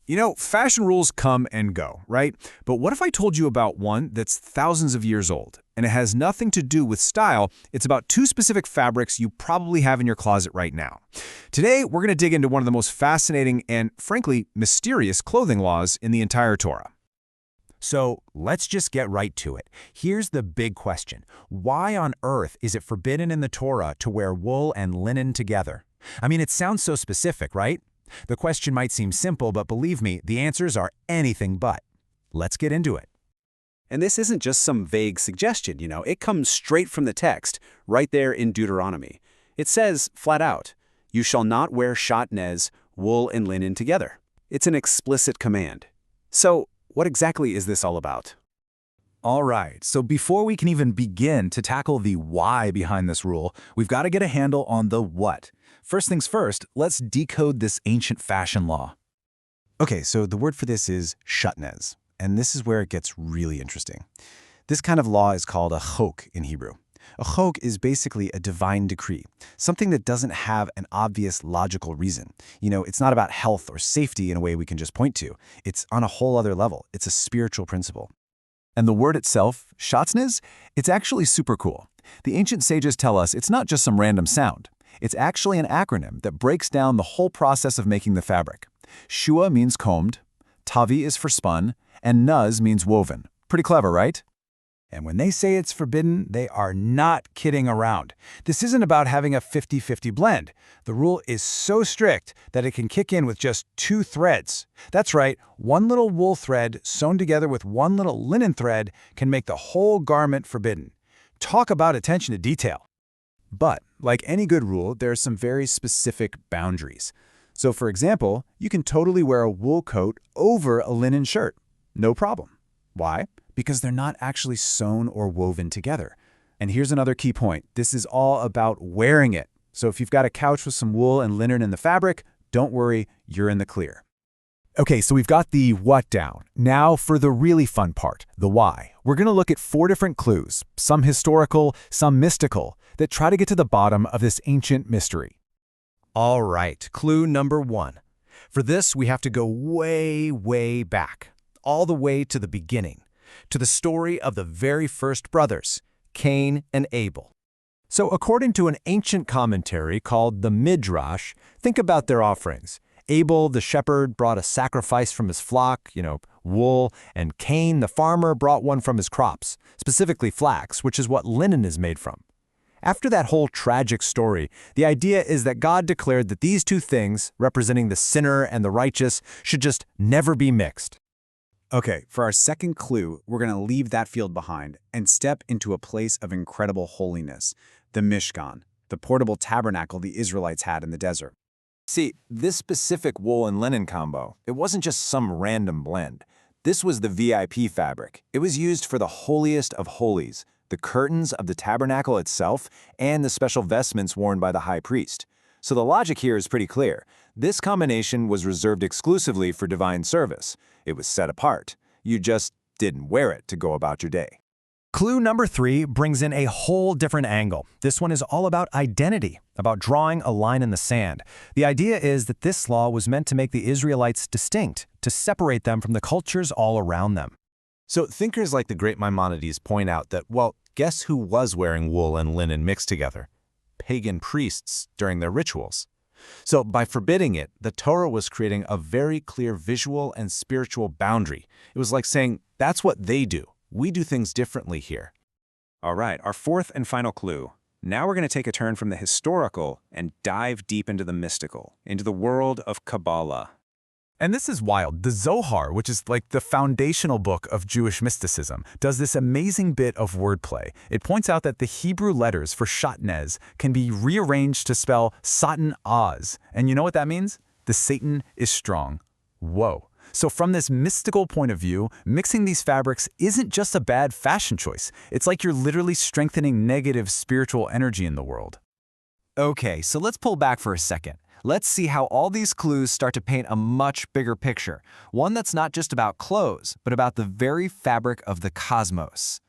You know, fashion rules come and go, right? But what if I told you about one that's thousands of years old, and it has nothing to do with style? It's about two specific fabrics you probably have in your closet right now. Today, we're going to dig into one of the most fascinating and, frankly, mysterious clothing laws in the entire Torah. So let's just get right to it. Here's the big question. Why on earth is it forbidden in the Torah to wear wool and linen together? I mean, it sounds so specific, right? The question might seem simple, but believe me, the answers are anything but. Let's get into it. And this isn't just some vague suggestion, it comes straight from the text, right there in Deuteronomy. It says, flat out, "You shall not wear Sha'atnez, wool and linen together." It's an explicit command. So, what exactly is this all about? All right, so before we can even begin to tackle the why behind this rule, we've got to get a handle on the what. First things first, let's decode this ancient fashion law. Okay, so the word for this is Sha'atnez, and this is where it gets really interesting. This kind of law is called a chok in Hebrew. A chok is basically a divine decree, something that doesn't have an obvious logical reason. It's not about health or safety in a way we can just point to. It's on a whole other level. It's a spiritual principle. And the word itself, Sha'atnez, it's actually super cool. The ancient sages tell us it's not just some random sound. It's actually an acronym that breaks down the whole process of making the fabric. Shua means combed, tavi is for spun, and nuz means woven. Pretty clever, right? And when they say it's forbidden, they are not kidding around. This isn't about having a 50-50 blend. The rule is so strict that it can kick in with just 2 threads. That's right, one little wool thread sewn together with one little linen thread can make the whole garment forbidden. Talk about attention to detail. But, like any good rule, there are some very specific boundaries. So for example, you can totally wear a wool coat over a linen shirt. No problem. Why? Because they're not actually sewn or woven together. And here's another key point. This is all about wearing it. So if you've got a couch with some wool and linen in the fabric, don't worry, you're in the clear. Okay, so we've got the what down. Now for the really fun part, the why. We're going to look at 4 different clues, some historical, some mystical, that try to get to the bottom of this ancient mystery. All right, clue number 1. For this, we have to go way, way back, all the way to the beginning, to the story of the very first brothers, Cain and Abel. So according to an ancient commentary called the Midrash, think about their offerings. Abel, the shepherd, brought a sacrifice from his flock, wool, and Cain, the farmer, brought one from his crops, specifically flax, which is what linen is made from. After that whole tragic story, the idea is that God declared that these 2 things, representing the sinner and the righteous, should just never be mixed. Okay, for our second clue, we're going to leave that field behind and step into a place of incredible holiness, the Mishkan, the portable tabernacle the Israelites had in the desert. See, this specific wool and linen combo, it wasn't just some random blend. This was the VIP fabric. It was used for the holiest of holies, the curtains of the tabernacle itself, and the special vestments worn by the high priest. So the logic here is pretty clear. This combination was reserved exclusively for divine service. It was set apart. You just didn't wear it to go about your day. Clue number 3 brings in a whole different angle. This one is all about identity, about drawing a line in the sand. The idea is that this law was meant to make the Israelites distinct, to separate them from the cultures all around them. So thinkers like the great Maimonides point out that, well, guess who was wearing wool and linen mixed together? Pagan priests during their rituals. So by forbidding it, the Torah was creating a very clear visual and spiritual boundary. It was like saying, that's what they do. We do things differently here. All right, our 4th and final clue. Now we're going to take a turn from the historical and dive deep into the mystical, into the world of Kabbalah. And this is wild. The Zohar, which is like the foundational book of Jewish mysticism, does this amazing bit of wordplay. It points out that the Hebrew letters for Sha'atnez can be rearranged to spell Satan Oz. And you know what that means? The Satan is strong. Whoa. So from this mystical point of view, mixing these fabrics isn't just a bad fashion choice. It's like you're literally strengthening negative spiritual energy in the world. Okay, so let's pull back for a second. Let's see how all these clues start to paint a much bigger picture, one that's not just about clothes, but about the very fabric of the cosmos.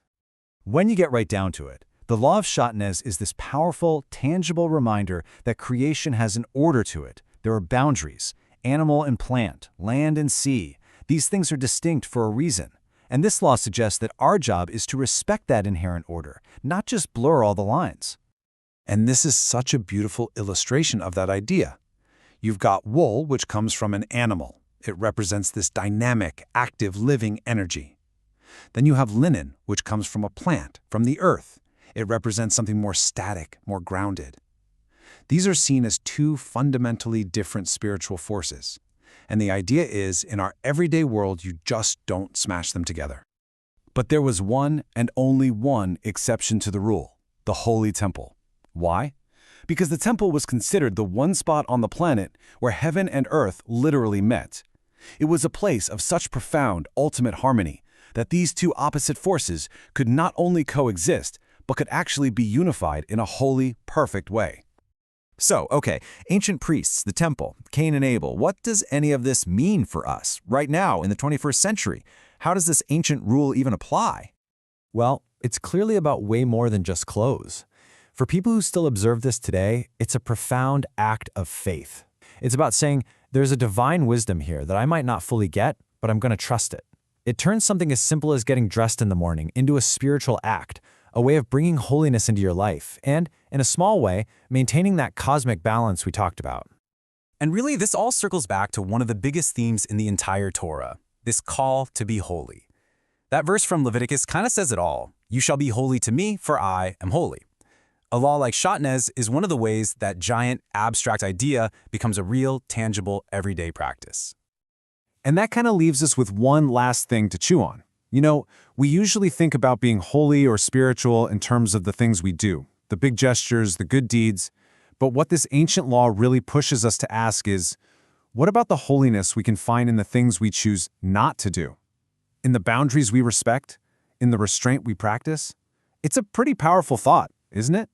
When you get right down to it, the law of Sha'atnez is this powerful, tangible reminder that creation has an order to it. There are boundaries, animal and plant, land and sea. These things are distinct for a reason. And this law suggests that our job is to respect that inherent order, not just blur all the lines. And this is such a beautiful illustration of that idea. You've got wool, which comes from an animal. It represents this dynamic, active, living energy. Then you have linen, which comes from a plant, from the earth. It represents something more static, more grounded. These are seen as two fundamentally different spiritual forces. And the idea is, in our everyday world, you just don't smash them together. But there was one and only one exception to the rule: the Holy Temple. Why? Because the temple was considered the one spot on the planet where heaven and earth literally met. It was a place of such profound, ultimate harmony that these two opposite forces could not only coexist, but could actually be unified in a holy, perfect way. So, okay, ancient priests, the temple, Cain and Abel, what does any of this mean for us right now in the 21st century? How does this ancient rule even apply? Well, it's clearly about way more than just clothes. For people who still observe this today, it's a profound act of faith. It's about saying, there's a divine wisdom here that I might not fully get, but I'm going to trust it. It turns something as simple as getting dressed in the morning into a spiritual act, a way of bringing holiness into your life, and, in a small way, maintaining that cosmic balance we talked about. And really, this all circles back to one of the biggest themes in the entire Torah, this call to be holy. That verse from Leviticus kind of says it all. You shall be holy to me, for I am holy. A law like Sha'atnez is one of the ways that giant, abstract idea becomes a real, tangible, everyday practice. And that kind of leaves us with one last thing to chew on. You know, we usually think about being holy or spiritual in terms of the things we do, the big gestures, the good deeds. But what this ancient law really pushes us to ask is, what about the holiness we can find in the things we choose not to do? In the boundaries we respect? In the restraint we practice? It's a pretty powerful thought, isn't it?